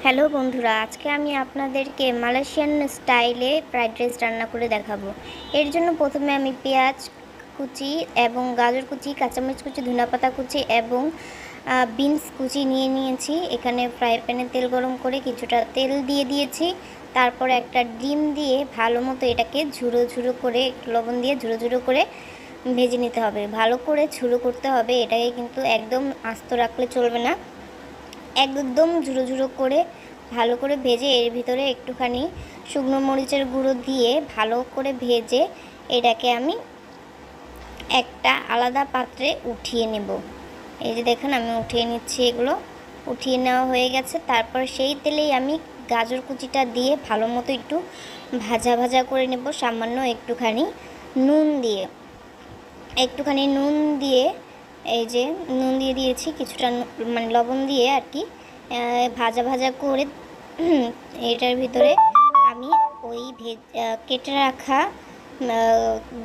Hello বন্ধুরা, আজকে আমি আপনাদেরকে মালয়েশিয়ান স্টাইলে ফ্রাইড রাইস রান্না করে দেখাবো। এর জন্য প্রথমে আমি পেঁয়াজ কুচি এবং গাজর কুচি, কাঁচামরিচ কুচি, ধনেপাতা কুচি এবং বিনস কুচি নিয়ে নিয়েছি। এখানে ফ্রাই প্যানে তেল গরম করে কিছুটা তেল দিয়ে দিয়েছি। তারপর একটা ডিম দিয়ে ভালো মতো এটাকে ঝুরো ঝুরো করে একটু লবণ দিয়ে ঝুরো ঝুরো করে ভেজে নিতে হবে। ভালো করে ঝুরো করতে হবে, এটাকে কিন্তু একদম আস্ত রাখলে চলবে না। একদম ঝুরো ঝুরো করে ভালো করে ভেজে এর ভিতরে একটুখানি শুকনো মরিচের গুঁড়ো দিয়ে ভালো করে ভেজে এটাকে আমি একটা আলাদা পাত্রে উঠিয়ে নেব। এই যে দেখুন, আমি উঠিয়ে নিচ্ছি। এগুলো উঠিয়ে নেওয়া হয়ে গেছে। তারপর সেই তেলেই আমি গাজর কুচিটা দিয়ে ভালো মতো একটু ভাজা ভাজা করে নেব, সামান্য একটুখানি নুন দিয়ে। এই যে নুন দিয়ে দিয়েছি, কিছুটা মানে লবণ দিয়ে আর কি ভাজা ভাজা করে এটার ভিতরে আমি ওই কেটে রাখা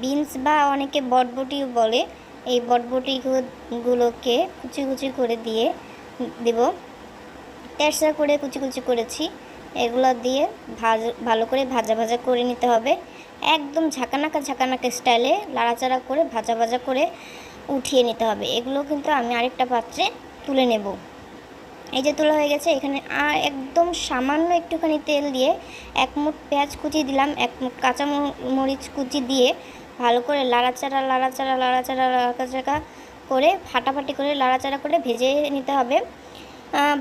বিনস বা অনেকে বটবটিও বলে, এই বটবটিগুলোকে কুচি কুচি করে দিয়ে দেব। তেরসা করে কুচি কুচি করেছি। এগুলো দিয়ে ভালো করে ভাজা ভাজা করে নিতে হবে। একদম ঝাঁকানাকা ঝাঁকানাকা স্টাইলে লাড়াচাড়া করে ভাজা ভাজা করে উঠিয়ে নিতে হবে। এগুলো কিন্তু আমি আরেকটা পাত্রে তুলে নেব। এই যে তোলা হয়ে গেছে। এখানে একদম সামান্য একটুখানি তেল দিয়ে এক মুঠ পেঁয়াজ কুচি দিলাম, এক মুঠ কাঁচা মরিচ কুচি দিয়ে ভালো করে লাড়াচাড়া করে ফাটাফাটি করে লাড়াচাড়া করে ভেজে নিতে হবে।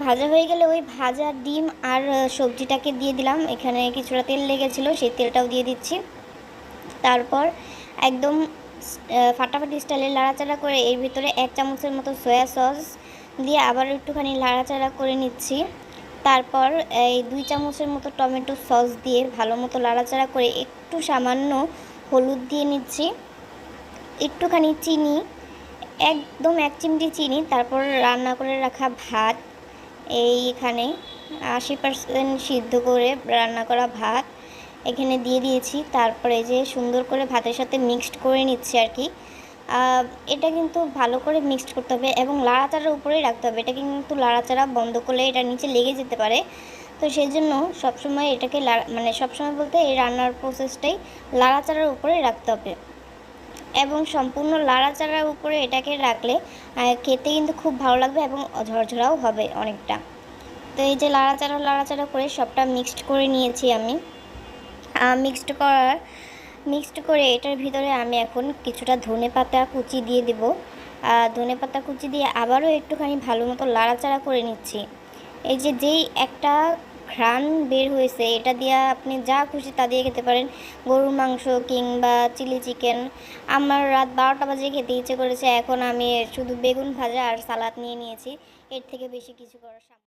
ভাজা হয়ে গেলে ওই ভাজা ডিম আর সবজিটাকে দিয়ে দিলাম। এখানে কিছুটা তেল লেগেছিলো, সেই তেলটাও দিয়ে দিচ্ছি। তারপর একদম ফাটাফাটি স্টাইলে লাড়াচাড়া করে এর ভিতরে 1 চামচের মতো সয়া সস দিয়ে আবার একটুখানি লাড়াচাড়া করে নিচ্ছি। তারপর এই 2 চামচের মতো টমেটো সস দিয়ে ভালো মতো লাড়াচাড়া করে একটু সামান্য হলুদ দিয়ে নিচ্ছি, একটুখানি চিনি, একদম 1 চিমটি চিনি। তারপর রান্না করে রাখা ভাত, এইখানে 80% সিদ্ধ করে রান্না করা ভাত এখানে দিয়ে দিয়েছি। তারপরে যে সুন্দর করে ভাতের সাথে মিক্সড করে নিচ্ছি আর কি। এটা কিন্তু ভালো করে মিক্সড করতে হবে এবং লাড়াচাড়ার উপরেই রাখতে হবে। এটা কিন্তু লাড়াচাড়া বন্ধ করলে এটা নিচে লেগে যেতে পারে। তো সেই জন্য সবসময় এটাকে মানে সবসময় বলতে এই রান্নার প্রসেসটাই লাড়াচাড়ার উপরে রাখতে হবে এবং সম্পূর্ণ লাড়াচাড়ার উপরে এটাকে রাখলে খেতে কিন্তু খুব ভালো লাগবে এবং ঝরঝরাও হবে অনেকটা। তো এই যে লাড়াচাড়া করে সবটা মিক্সড করে নিয়েছি আমি। মিক্সড করে এটার ভিতরে আমি এখন কিছুটা ধনেপাতা কুচি দিয়ে দেব। ধনেপাতা কুচি দিয়ে আবারও একটুখানি ভালো মতো লাড়াচাড়া করে নিচ্ছি। এই যে যেই একটা ঘ্রাণ বের হয়েছে, এটা দিয়ে আপনি যা খুশি তা দিয়ে খেতে পারেন, গরুর মাংস কিংবা চিলি চিকেন। আমার রাত 12টা বাজে খেতে ইচ্ছে করেছে, এখন আমি শুধু বেগুন ভাজা আর সালাদ নিয়ে নিয়েছি। এর থেকে বেশি কিছু করার